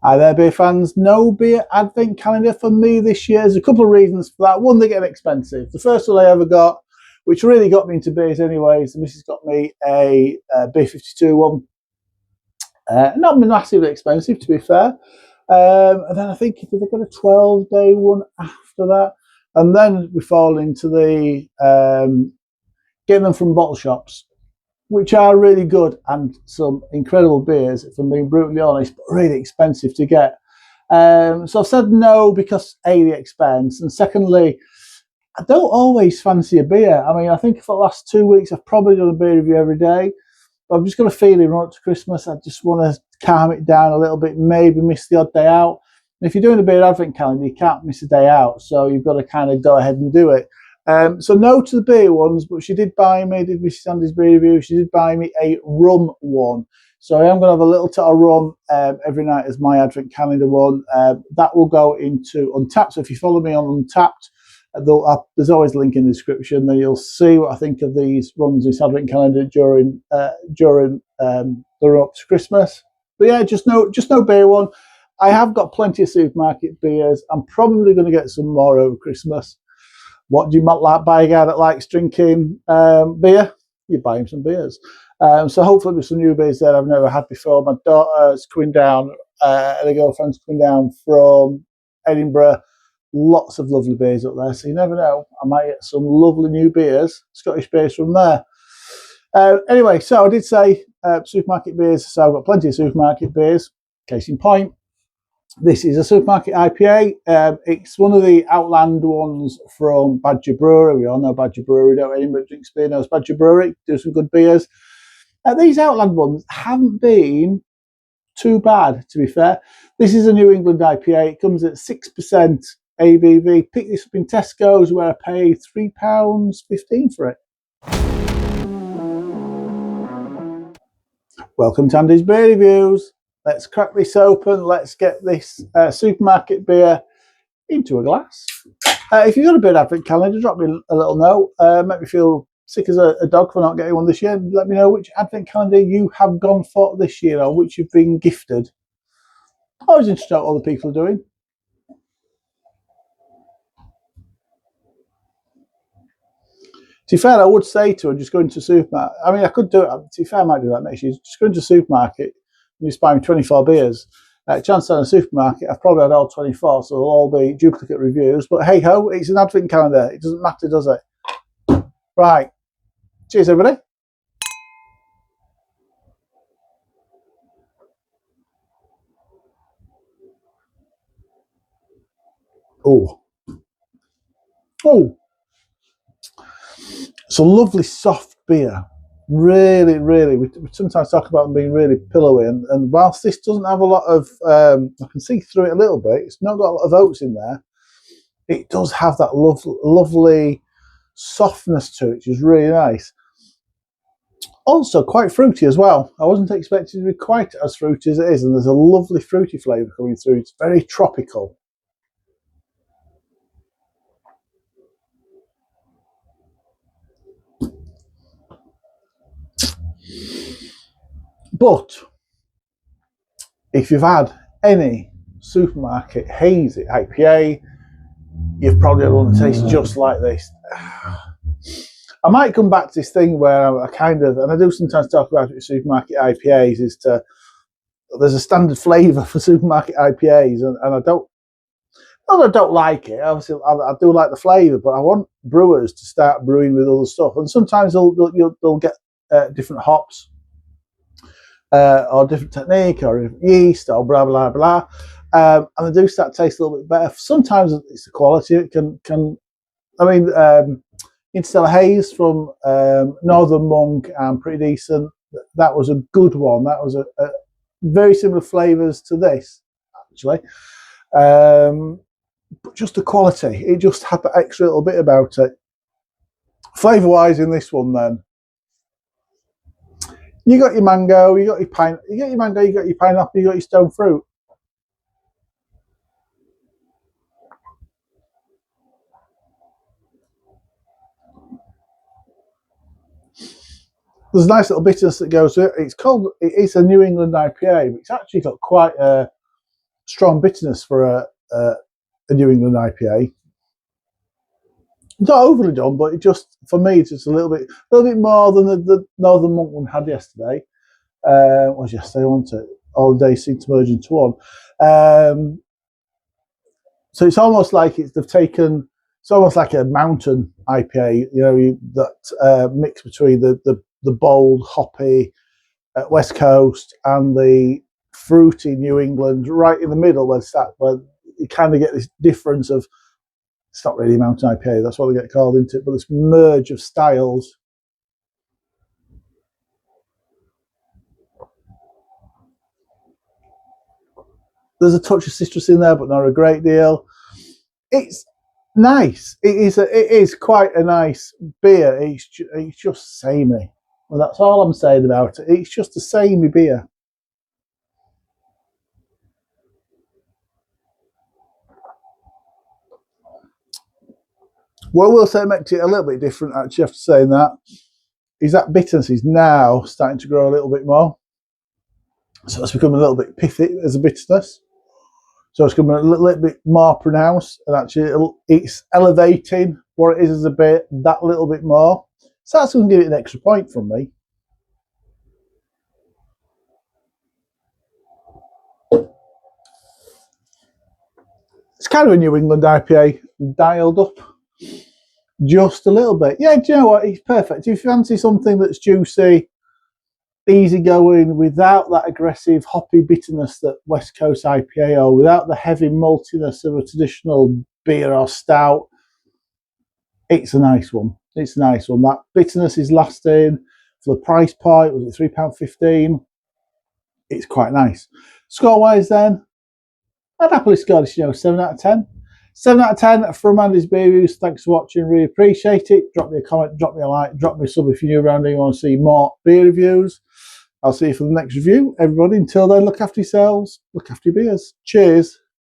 Hi there, beer fans. No beer advent calendar for me this year. There's a couple of reasons for that. One, they're getting expensive. The first one I ever got, which really got me into beers anyways, the missus got me a Beer 52 one. Not massively expensive, to be fair. And then I think they got a 12-day one after that. And then we fall into the getting them from bottle shops, which are really good and some incredible beers, if I'm being brutally honest, but really expensive to get. So I've said no because A, the expense, and secondly, I don't always fancy a beer. I mean, I think for the last 2 weeks, I've probably done a beer review every day. But I've just got a feeling right up to Christmas, I just want to calm it down a little bit, maybe miss the odd day out. And if you're doing a beer advent calendar, you can't miss a day out, so you've got to kind of go ahead and do it. So no to the beer ones, but she did buy me, did Mrs. Sandy's beer review, she did buy me a rum one. So I am going to have a little tot of rum every night as my advent calendar one. That will go into Untapped. So if you follow me on Untapped, there's always a link in the description. Then you'll see what I think of these runs, this advent calendar during the run up to Christmas. But yeah, just no beer one. I have got plenty of supermarket beers. I'm probably going to get some more over Christmas. What do you like? Buy a guy that likes drinking beer? You buy him some beers. So hopefully with some new beers that I've never had before. My daughter's coming down, and her girlfriend's coming down from Edinburgh. Lots of lovely beers up there. So you never know. I might get some lovely new beers, Scottish beers from there. Anyway, so I did say supermarket beers. So I've got plenty of supermarket beers. Case in point, this is a supermarket IPA. It's one of the Outland ones from Badger Brewery. We all know Badger Brewery, don't anybody drinks beer knows Badger Brewery, do some good beers. These Outland ones haven't been too bad, to be fair. This is a New England IPA. It comes at 6% ABV. Pick this up in Tesco's where I paid £3.15 for it. Welcome to Andy's Beer Reviews. Let's crack this open. Let's get this supermarket beer into a glass. If you've got a beer advent calendar, drop me a little note. Make me feel sick as a dog for not getting one this year. Let me know which advent calendar you have gone for this year or which you've been gifted. Always interested in what other people are doing. To be fair, I would say to her, just go into a supermarket. I mean, I could do it. To be fair, I might do that next year. Just go into a supermarket and just buy me 24 beers. Chances are in a supermarket, I've probably had all 24, so they'll all be duplicate reviews. But hey ho, it's an advent calendar. It doesn't matter, does it? Right. Cheers, everybody. Oh. It's a lovely soft beer. Really, really. We sometimes talk about them being really pillowy. And whilst this doesn't have a lot of, I can see through it a little bit, it's not got a lot of oats in there. It does have that lovely softness to it, which is really nice. Also quite fruity as well. I wasn't expecting it to be quite as fruity as it is, and there's a lovely fruity flavour coming through. It's very tropical. But if you've had any supermarket hazy IPA, you've probably had one that tastes just like this. I might come back to this thing where I kind of, and I do sometimes talk about it with supermarket IPAs, is to, there's a standard flavour for supermarket IPAs, and I don't like it. Obviously, I do like the flavour, but I want brewers to start brewing with other stuff. And sometimes they'll get different hops, or different technique, or different yeast, or blah blah blah, and they do start to taste a little bit better. Sometimes it's the quality. It can. I mean, Interstellar Haze from Northern Monk, pretty decent. That was a good one. That was a very similar flavours to this, actually. But just the quality, it just had that extra little bit about it. Flavour wise, in this one, then you got your mango, you got your pineapple, you got your stone fruit. There's a nice little bitterness that goes with it. It's a New England IPA, but it's actually got quite a strong bitterness for a New England IPA. Not overly done, but it just, for me, it's just a little bit more than the Northern Monk one had yesterday. What was yesterday? I want it. All the days seem to merge into one. So it's almost like they've taken. It's almost like a mountain IPA, that mix between the bold, hoppy West Coast and the fruity New England, right in the middle, where you kind of get this difference of, it's not really a mountain IPA, that's what they get called into it, but this merge of styles. There's a touch of citrus in there, but not a great deal. It's nice. It is quite a nice beer. It's just samey. Well, that's all I'm saying about it. It's just a samey beer. What I will say makes it a little bit different, actually, after saying that, is that bitterness is now starting to grow a little bit more. So it's becoming a little bit pithy as a bitterness. So it's becoming a little bit more pronounced, and actually it's elevating what it is as a beer that little bit more. So that's going to give it an extra point from me. It's kind of a New England IPA dialed up just a little bit. Yeah, do you know what? It's perfect. If you fancy something that's juicy, easygoing, without that aggressive hoppy bitterness that West Coast IPA, or without the heavy maltiness of a traditional beer or stout, it's a nice one. It's a nice one. That bitterness is lasting for the price point. Was it £3.15? It's quite nice. Score-wise then, I'd happily score this, 7 out of 10. 7 out of 10 from Andy's Beer Reviews. Thanks for watching. Really appreciate it. Drop me a comment, drop me a like, drop me a sub if you're new around and you want to see more beer reviews. I'll see you for the next review. Everybody, until then, look after yourselves, look after your beers. Cheers.